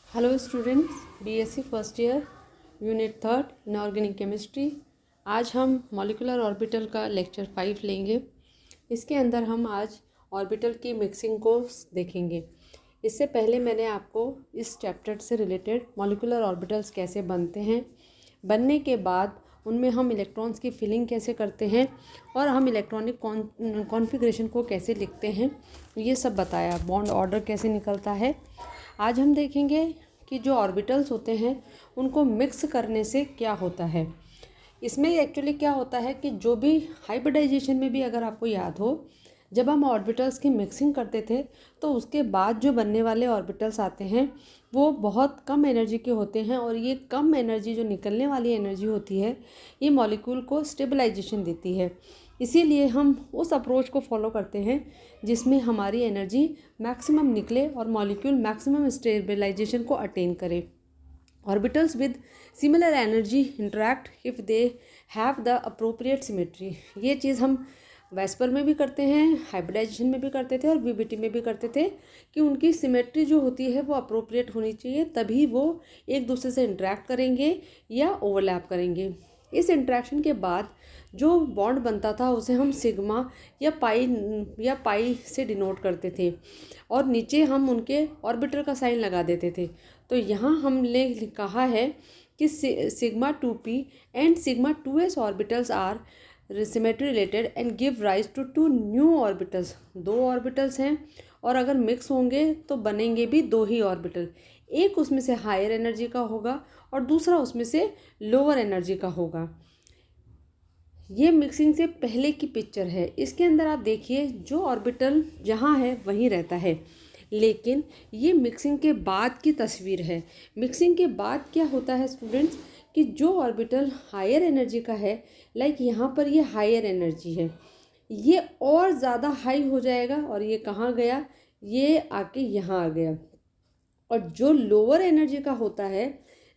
Hello students, BSc first year unit third inorganic chemistry. आज हम molecular orbital का lecture 5 लेंगे। इसके अंदर हम आज ऑर्बिटल की मिक्सिंग को देखेंगे। इससे पहले मैंने आपको इस चैप्टर से रिलेटेड मॉलिक्यूलर ऑर्बिटल्स कैसे बनते हैं, बनने के बाद उनमें हम इलेक्ट्रॉन्स की फिलिंग कैसे करते हैं और हम इलेक्ट्रॉनिक कॉन्फ़िगरेशन को कैसे लिखते हैं, ये सब बताया। बॉन्ड ऑर्डर कैसे निकलता है। आज हम देखेंगे कि जो ऑर्बिटल्स होते हैं उनको मिक्स करने से क्या होता है। इसमें एक्चुअली क्या होता है कि जो भी हाइब्रिडाइजेशन में भी अगर आपको याद हो, जब हम ऑर्बिटल्स की मिक्सिंग करते थे तो उसके बाद जो बनने वाले ऑर्बिटल्स आते हैं वो बहुत कम एनर्जी के होते हैं, और ये कम एनर्जी जो निकलने वाली एनर्जी होती है ये मॉलिक्यूल को स्टेबलाइजेशन देती है। इसीलिए हम उस अप्रोच को फॉलो करते हैं जिसमें हमारी एनर्जी मैक्सिमम निकले और मॉलिक्यूल मैक्सिमम स्टेबलाइजेशन को अटेन करे। Orbitals with similar energy interact if they have the appropriate symmetry. ये चीज़ हम वेस्पर में भी करते हैं, हाइब्रिडाइजेशन में भी करते थे और वीबीटी में भी करते थे कि उनकी सिमेट्री जो होती है वो अप्रोप्रिएट होनी चाहिए, तभी वो एक दूसरे से इंटरैक्ट करेंगे या ओवरलैप करेंगे। इस इंटरेक्शन के बाद जो बॉन्ड बनता था उसे हम सिग्मा या पाई से डिनोट करते थे, और नीचे हम उनके ऑर्बिटल का साइन लगा देते थे। तो यहाँ हमने कहा है कि sigma 2p and sigma 2s orbitals are symmetry related and give rise to 2 new orbitals. 2 orbitals हैं और अगर मिक्स होंगे तो बनेंगे भी 2 ही ऑर्बिटल। एक उसमें से हायर एनर्जी का होगा और दूसरा उसमें से लोअर एनर्जी का होगा। ये मिक्सिंग से पहले की पिक्चर है। इसके अंदर आप देखिए जो ऑर्बिटल जहाँ है वहीं रहता है, लेकिन ये मिक्सिंग के बाद की तस्वीर है। मिक्सिंग के बाद क्या होता है स्टूडेंट्स कि जो ऑर्बिटल हायर एनर्जी का है, लाइक यहाँ पर ये हायर एनर्जी है, ये और ज़्यादा हाई हो जाएगा और ये कहाँ गया, ये आके यहाँ आ गया। और जो लोअर एनर्जी का होता है,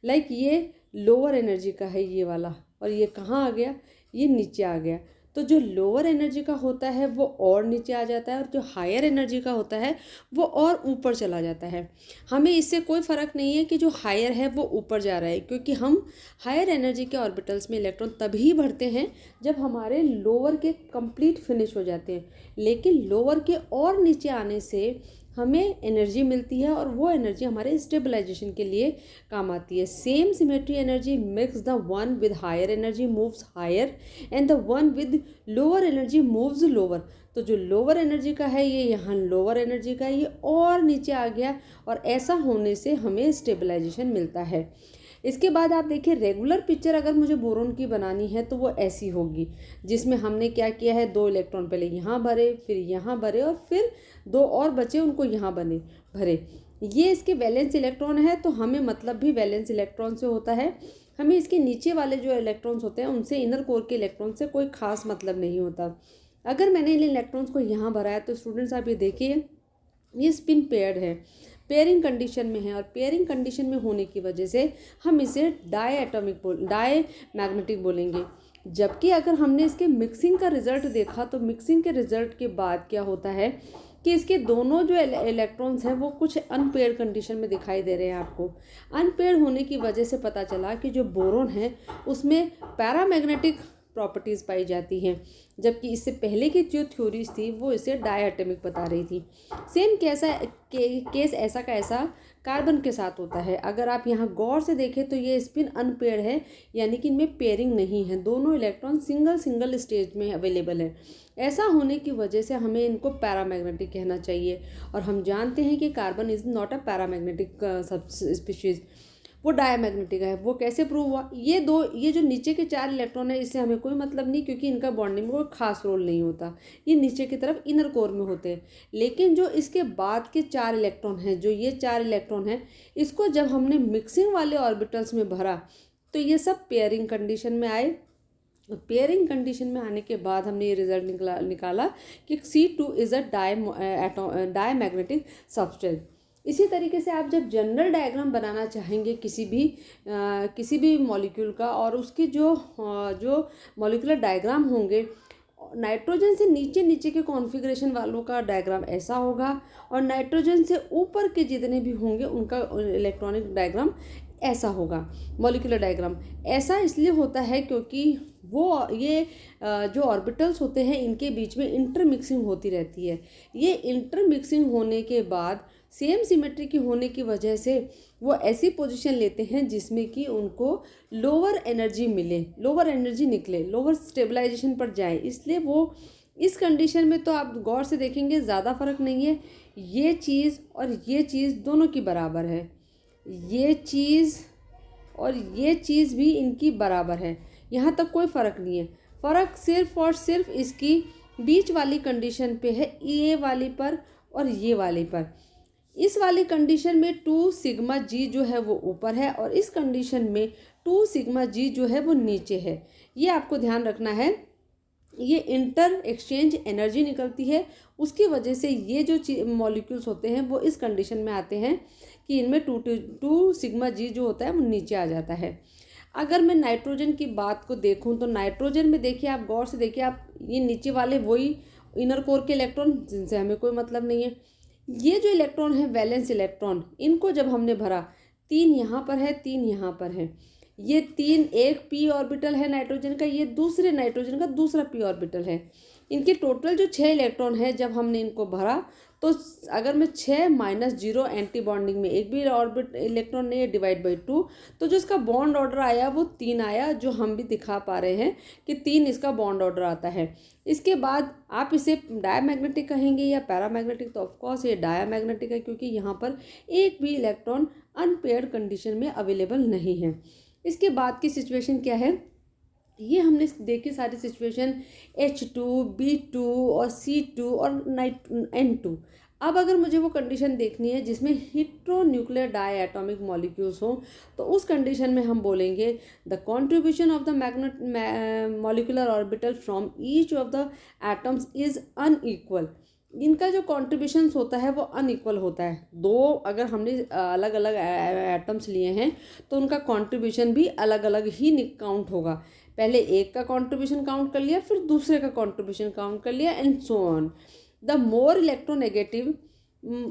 लाइक ये लोअर एनर्जी का है ये वाला, और ये कहाँ आ गया, ये नीचे आ गया। तो जो लोअर एनर्जी का होता है वो और नीचे आ जाता है और जो हायर एनर्जी का होता है वो और ऊपर चला जाता है। हमें इससे कोई फ़र्क नहीं है कि जो हायर है वो ऊपर जा रहा है, क्योंकि हम हायर एनर्जी के ऑर्बिटल्स में इलेक्ट्रॉन तभी भरते हैं जब हमारे लोअर के कंप्लीट फिनिश हो जाते हैं। लेकिन लोअर के और नीचे आने से हमें एनर्जी मिलती है और वो एनर्जी हमारे स्टेबलाइजेशन के लिए काम आती है। Same symmetry energy makes the one with higher energy moves higher and the one with lower energy moves lower. तो जो लोअर एनर्जी का है ये यहाँ लोअर एनर्जी का है, ये और नीचे आ गया, और ऐसा होने से हमें स्टेबलाइजेशन मिलता है। इसके बाद आप देखिए रेगुलर पिक्चर अगर मुझे बोरोन की बनानी है तो वो ऐसी होगी, जिसमें हमने क्या किया है, 2 इलेक्ट्रॉन पहले यहाँ भरे, फिर यहाँ भरे, और फिर 2 और बचे उनको यहाँ भरे। ये इसके वैलेंस इलेक्ट्रॉन है, तो हमें मतलब भी वैलेंस इलेक्ट्रॉन से होता है। हमें इसके नीचे वाले जो इलेक्ट्रॉन्स होते हैं उनसे, इनर कोर के इलेक्ट्रॉन से कोई खास मतलब नहीं होता। अगर मैंने इन इलेक्ट्रॉन्स को यहाँ भरा है तो स्टूडेंट्स आप ये देखिए, ये स्पिन पेयर्ड है, पेयरिंग कंडीशन में है, और पेयरिंग कंडीशन में होने की वजह से हम इसे डाई मैग्नेटिक बोलेंगे। जबकि अगर हमने इसके मिक्सिंग का रिजल्ट देखा तो मिक्सिंग के रिजल्ट के बाद क्या होता है कि इसके दोनों जो इलेक्ट्रॉन्स हैं वो कुछ अनपेयर्ड कंडीशन में दिखाई दे रहे हैं आपको। अनपेयर्ड होने की वजह से पता चला कि जो बोरोन है उसमें पैरामैग्नेटिक प्रॉपर्टीज़ पाई जाती हैं, जबकि इससे पहले की जो थ्योरीज थी वो इसे डायटॉमिक बता रही थी। सेम केस ऐसा का ऐसा कार्बन के साथ होता है। अगर आप यहाँ गौर से देखें तो ये स्पिन अनपेयर्ड है, यानी कि इनमें पेयरिंग नहीं है, दोनों इलेक्ट्रॉन सिंगल स्टेज में अवेलेबल है। ऐसा होने की वजह से हमें इनको पैरामैग्नेटिक कहना चाहिए, और हम जानते हैं कि carbon is not a paramagnetic species, वो डायमैग्नेटिक है। वो कैसे प्रूव हुआ, ये जो नीचे के 4 इलेक्ट्रॉन है इससे हमें कोई मतलब नहीं, क्योंकि इनका बॉन्डिंग में कोई खास रोल नहीं होता, ये नीचे की तरफ इनर कोर में होते हैं। लेकिन जो इसके बाद के 4 इलेक्ट्रॉन हैं, जो ये 4 इलेक्ट्रॉन हैं, इसको जब हमने मिक्सिंग वाले ऑर्बिटल्स में भरा तो ये सब पेयरिंग कंडीशन में आए। पेयरिंग कंडीशन में आने के बाद हमने ये रिजल्ट निकाला कि C2 is a diamagnetic substance. इसी तरीके से आप जब जनरल डायग्राम बनाना चाहेंगे किसी भी मॉलिक्यूल का, और उसकी जो मॉलिक्यूलर डायग्राम होंगे, नाइट्रोजन से नीचे नीचे के कॉन्फ़िगरेशन वालों का डायग्राम ऐसा होगा, और नाइट्रोजन से ऊपर के जितने भी होंगे उनका इलेक्ट्रॉनिक डायग्राम ऐसा होगा। मॉलिक्यूलर डायग्राम ऐसा इसलिए होता है क्योंकि वो ये जो ऑर्बिटल्स होते हैं इनके बीच में इंटरमिक्सिंग होती रहती है। ये इंटरमिक्सिंग होने के बाद सेम सिमेट्री की होने की वजह से वो ऐसी पोजीशन लेते हैं जिसमें कि उनको लोअर एनर्जी मिले, लोअर एनर्जी निकले, लोअर स्टेबलाइजेशन पर जाए। इसलिए वो इस कंडीशन में तो आप गौर से देखेंगे ज़्यादा फर्क नहीं है। ये चीज़ और ये चीज़ दोनों की बराबर है, ये चीज़ और ये चीज़ भी इनकी बराबर है, यहाँ तक कोई फ़र्क नहीं है। फ़र्क सिर्फ और सिर्फ इसकी बीच वाली कंडीशन पे है, ये वाली पर और ये वाली पर। इस वाली कंडीशन में 2 सिग्मा जी जो है वो ऊपर है, और इस कंडीशन में 2 सिग्मा जी जो है वो नीचे है। ये आपको ध्यान रखना है। ये इंटर एक्सचेंज एनर्जी निकलती है, उसकी वजह से ये जो मॉलिक्यूल्स होते हैं वो इस कंडीशन में आते हैं कि इनमें 2 सिग्मा जी जो होता है वो नीचे आ जाता है। अगर मैं नाइट्रोजन की बात को देखूं तो नाइट्रोजन में देखिए, आप गौर से देखिए, आप ये नीचे वाले वही इनर कोर के इलेक्ट्रॉन जिनसे हमें कोई मतलब नहीं है। ये जो इलेक्ट्रॉन है वैलेंस इलेक्ट्रॉन, इनको जब हमने भरा 3 यहाँ पर है, 3 यहाँ पर है, ये 3 एक पी ऑर्बिटल है नाइट्रोजन का, ये दूसरे नाइट्रोजन का दूसरा पी ऑर्बिटल है। इनके टोटल जो 6 इलेक्ट्रॉन है जब हमने इनको भरा तो अगर मैं 6 माइनस 0 एंटी बॉन्डिंग में एक भी ऑर्बिट इलेक्ट्रॉन नहीं है, डिवाइड बाई 2, तो जो इसका बॉन्ड ऑर्डर आया वो 3 आया, जो हम भी दिखा पा रहे हैं कि 3 इसका बॉन्ड ऑर्डर आता है। इसके बाद आप इसे डायमैग्नेटिक कहेंगे या पैरामैग्नेटिक, तो ऑफकोर्स ये डायमैग्नेटिक है क्योंकि यहाँ पर एक भी इलेक्ट्रॉन अनपेयर्ड कंडीशन में अवेलेबल नहीं है। इसके बाद की सिचुएशन क्या है, ये हमने देखी सारी सिचुएशन H2, B2 और C2 और N2। अब अगर मुझे वो कंडीशन देखनी है जिसमें हेटेरोन्यूक्लियर डायटॉमिक मॉलिक्यूल्स हों, तो उस कंडीशन में हम बोलेंगे the contribution of the molecular orbital from each of the atoms is unequal. इनका जो कॉन्ट्रीब्यूशंस होता है वो अनइक्वल होता है। दो अगर हमने अलग अलग एटम्स लिए हैं तो उनका कॉन्ट्रीब्यूशन भी अलग अलग ही काउंट होगा। पहले एक का कॉन्ट्रीब्यूशन काउंट कर लिया, फिर दूसरे का कॉन्ट्रीब्यूशन काउंट कर लिया, and so on. The more electronegative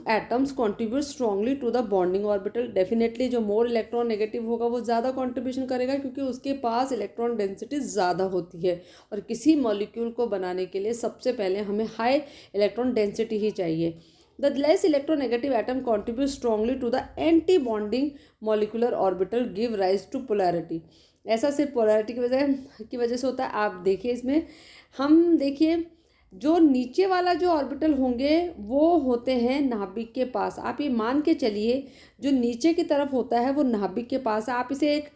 atoms contribute strongly to the bonding orbital. Definitely जो मोर इलेक्ट्रॉन नेगेटिव होगा वो ज़्यादा कॉन्ट्रीब्यूशन करेगा क्योंकि उसके पास इलेक्ट्रॉन डेंसिटी ज़्यादा होती है, और किसी मॉलिक्यूल को बनाने के लिए सबसे पहले हमें हाई इलेक्ट्रॉन डेंसिटी ही चाहिए। The less electronegative atom contribute strongly to the anti bonding molecular orbital give rise to polarity. ऐसा सिर्फ पोलैरिटी की वजह से होता है। आप देखिए इसमें, हम देखिए जो नीचे वाला जो ऑर्बिटल होंगे वो होते हैं नाभिक के पास। आप ये मान के चलिए जो नीचे की तरफ होता है वो नाभिक के पास है। आप इसे एक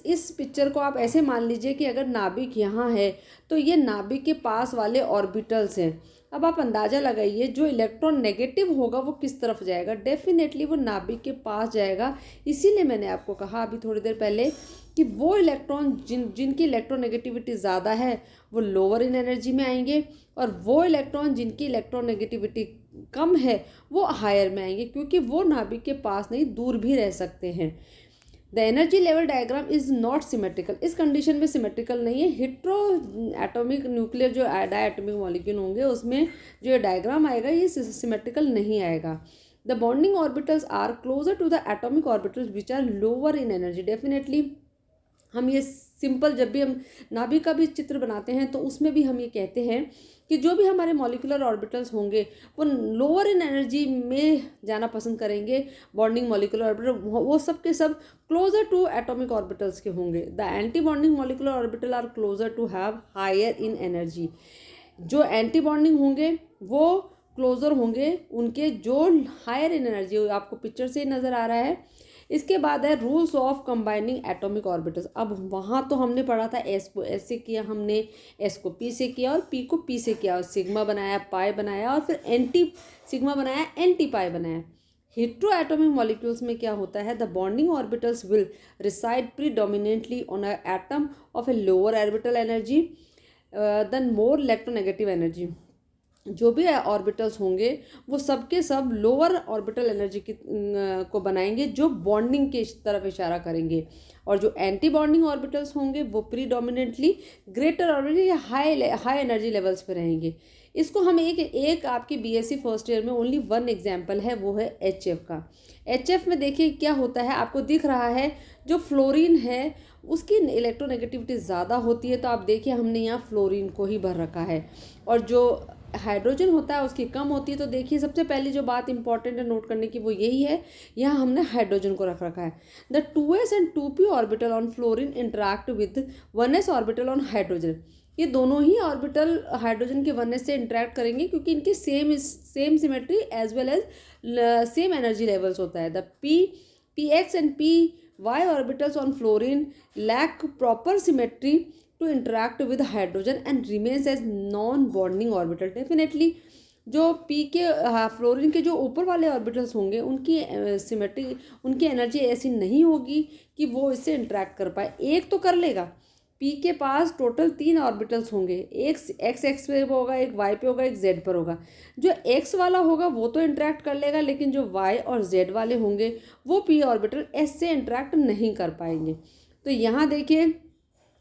इस पिक्चर को आप ऐसे मान लीजिए कि अगर नाभिक यहाँ है तो ये नाभिक के पास वाले ऑर्बिटल्स हैं। अब आप अंदाज़ा लगाइए जो इलेक्ट्रॉन नेगेटिव होगा वो किस तरफ जाएगा, डेफिनेटली वो नाभिक के पास जाएगा। इसीलिए मैंने आपको कहा अभी थोड़ी देर पहले कि वो इलेक्ट्रॉन जिनकी इलेक्ट्रोनेगेटिविटी ज़्यादा है वो लोअर इन एनर्जी में आएंगे, और वो इलेक्ट्रॉन जिनकी इलेक्ट्रोनेगेटिविटी कम है वो हायर में आएंगे, क्योंकि वो नाभिक के पास नहीं, दूर भी रह सकते हैं। The energy level diagram is not symmetrical. इस कंडीशन में सिमेट्रिकल नहीं है। हेट्रो एटॉमिक न्यूक्लियर जो डायटॉमिक मॉलिक्यूल होंगे उसमें जो डायग्राम आएगा ये सिमेट्रिकल नहीं आएगा। The bonding orbitals are closer to the atomic orbitals which are lower in energy. Definitely हम ये सिंपल जब भी हम नाभिक का भी चित्र बनाते हैं तो उसमें भी हम ये कहते हैं कि जो भी हमारे मॉलिक्यूलर ऑर्बिटल्स होंगे वो लोअर इन एनर्जी में जाना पसंद करेंगे। बॉन्डिंग मॉलिक्यूलर ऑर्बिटल वो सब के सब क्लोजर टू एटॉमिक ऑर्बिटल्स के होंगे। The anti bonding molecular orbital are closer to have higher in energy. जो एंटी बॉन्डिंग होंगे वो क्लोजर होंगे उनके जो हायर इन एनर्जी, आपको पिक्चर से ही नज़र आ रहा है। इसके बाद है rules of combining atomic orbitals. अब वहाँ तो हमने पढ़ा था एस को एस से किया, हमने एस को पी से किया और पी को पी से किया, और सिग्मा बनाया, पाई बनाया, और फिर एंटी सिग्मा बनाया, एंटी पाई बनाया। हेट्रो एटॉमिक मॉलिक्यूल्स में क्या होता है, the bonding orbitals will reside predominantly on a atom of a lower orbital energy than more electronegative energy. जो भी ऑर्बिटल्स होंगे वो सब के सब लोअर ऑर्बिटल एनर्जी की को बनाएंगे, जो बॉन्डिंग की तरफ इशारा करेंगे, और जो एंटी बॉन्डिंग ऑर्बिटल्स होंगे वो प्रीडोमिनेंटली ग्रेटर ऑर्बिटल या हाई एनर्जी लेवल्स पे रहेंगे। इसको हम एक आपकी बीएससी फर्स्ट ईयर में ओनली वन एग्जाम्पल है, वो है एचएफ का। एचएफ में देखिए क्या होता है, आपको दिख रहा है जो फ्लोरीन है उसकी इलेक्ट्रोनेगेटिविटी ज़्यादा होती है, तो आप देखिए हमने यहाँ फ्लोरीन को ही भर रखा है, और जो हाइड्रोजन होता है उसकी कम होती है। तो देखिए सबसे पहली जो बात इंपॉर्टेंट है नोट करने की वो यही है, यहाँ हमने हाइड्रोजन को रख रखा है। The 2s and 2p orbital on fluorine interact with 1s orbital on hydrogen. ये दोनों ही ऑर्बिटल हाइड्रोजन के 1s से इंटरैक्ट करेंगे क्योंकि इनकी same symmetry as well as same energy levels होता है। The px and py orbitals on fluorine lack proper symmetry to interact with hydrogen and remains as non-bonding orbital। Definitely जो p के fluorine के जो ऊपर वाले ऑर्बिटल्स होंगे उनकी सिमेट्री, उनकी एनर्जी ऐसी नहीं होगी कि वो इससे इंटरेक्ट कर पाए। एक तो कर लेगा, p के पास टोटल 3 ऑर्बिटल्स होंगे, एक x पे होगा, एक y पे होगा, एक z पर होगा। जो x वाला होगा वो तो इंटरेक्ट कर लेगा, लेकिन जो y और z वाले होंगे वो p ऑर्बिटल s से इंटरेक्ट नहीं कर पाएंगे। तो यहाँ देखिए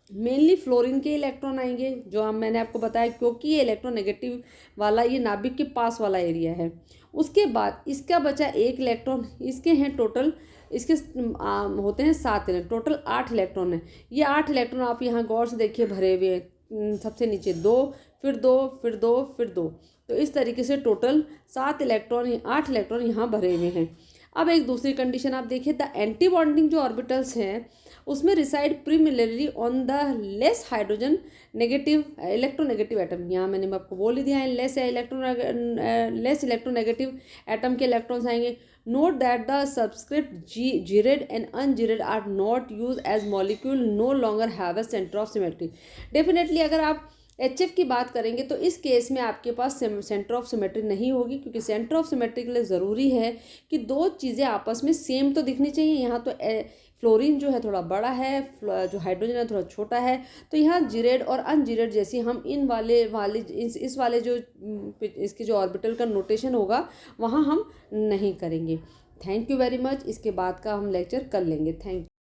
मेनली फ्लोरीन के इलेक्ट्रॉन आएंगे, जो हम मैंने आपको बताया, क्योंकि ये इलेक्ट्रोनेगेटिव वाला ये नाभिक के पास वाला एरिया है। उसके बाद इसका बचा एक इलेक्ट्रॉन, इसके हैं टोटल, इसके होते हैं 7 इलेक्ट्रॉन, टोटल 8 इलेक्ट्रॉन है। ये 8 इलेक्ट्रॉन आप यहाँ गौर से देखिए भरे हुए हैं, सबसे नीचे 2, फिर 2, फिर 2, फिर 2, तो इस तरीके से टोटल 7 इलेक्ट्रॉन, 8 इलेक्ट्रॉन यहाँ भरे हुए हैं। अब एक दूसरी कंडीशन आप देखिए, द एंटी बॉन्डिंग जो ऑर्बिटल्स हैं उसमें reside primarily on the less hydrogen negative electronegative atom. यहाँ मैंने आपको बोल ही दिया है, लेस इलेक्ट्रोनेगेटिव एटम के इलेक्ट्रॉन्स आएंगे। Note that the subscript gerade and ungerade are not use as molecule no longer have a centre of symmetry. Definitely अगर आप एचएफ की बात करेंगे तो इस केस में आपके पास सेंटर ऑफ सिमेट्री नहीं होगी, क्योंकि सेंटर ऑफ सिमेट्री के लिए ज़रूरी है कि दो चीज़ें आपस में सेम तो दिखनी चाहिए। यहाँ तो फ्लोरीन जो है थोड़ा बड़ा है, जो हाइड्रोजन है थोड़ा छोटा है, तो यहाँ जीरेड और अनजीरेड जैसी हम इन इस वाले जो इसकी जो ऑर्बिटल का नोटेशन होगा वहाँ हम नहीं करेंगे। Thank you very much. इसके बाद का हम लेक्चर कर लेंगे। Thank you.